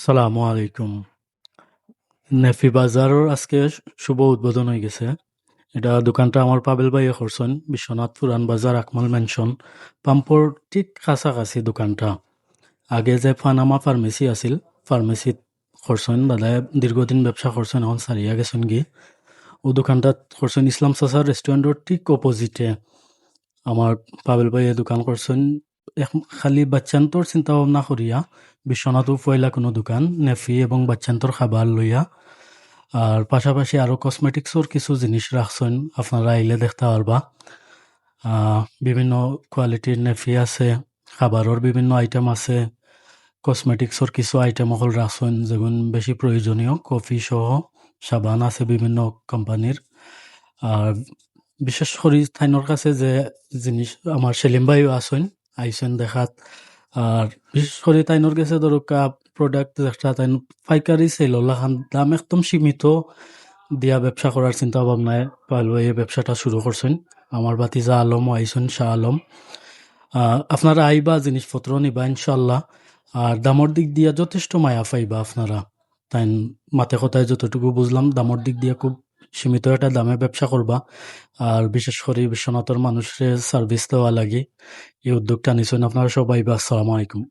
সালামু আলাইকুম। নেফি বাজারের আজকে শুভ উদ্বোধন হয়ে গেছে। এটা দোকানটা আমার পাবেল ভাইয়ে করছেন, বিশ্বনাথ পুরান বাজার আকমল মেনশন পাম্পর ঠিক কাছাকাছি দোকানটা। আগে যে পানামা ফার্মেসি আছিল, ফার্মেসিত করছেন দাদায় দীর্ঘদিন ব্যবসা করছেন, এখন সারিয়া গেছেন গিয়ে ও দোকানটা করছেন ইসলাম সাসার রেস্টুরেন্টের ঠিক অপোজিটে আমার পাবেল ভাইয়ে দোকান করছেন। খালি বাচ্চান্তর চিন্তা ভাবনা করিয়া বিশ্বনাথও পয়লা কোনো দোকান নেফি এবং বাচ্চান্তর খাবার লইয়া আর পাশাপাশি আরো কসমেটিক্সের কিছু জিনিস রাখছেন, আপনারা আইলে দেখতে পারবা। বিভিন্ন কোয়ালিটির নেফি আছে, খাবারের বিভিন্ন আইটেম আছে, কসমেটিক্সের কিছু আইটেম হল রাখছেন যেগুন বেশি প্রয়োজনীয়, কফি সহ সাবান আছে বিভিন্ন কোম্পানির। আর বিশেষ করে থাইনোর কাছে যে জিনিস আমার সেলিম ভাইও আছেন, আইসেন দেখাত। আর বিশেষ করে তাইনোর কাছে ধরো প্রোডাক্ট যেটা তাই পাইকারি সেল লাখান দাম একদম সীমিত দিয়া ব্যবসা করার চিন্তা ভাবনায় পাইলো এই ব্যবসাটা শুরু করছেন। আমার ভাতিজা আলম আইসেন, শাহ আলম। আপনারা আইবা, জিনিসপত্র নিবা ইনশাল্লাহ। আর দামর দিক দিয়া যথেষ্ট মায়া পাইবা আপনারা। তাই মাতে কথায় যতটুকু বুঝলাম, দামর দিক দিয়া খুব সীমিত একটা দামে ব্যবসা করবা। আর বিশেষ করে বিশ্বনাথের মানুষের সার্ভিস দেওয়া লাগে এই উদ্যোগটা নিছেন। আপনারা সবাই বা আসসালামু আলাইকুম।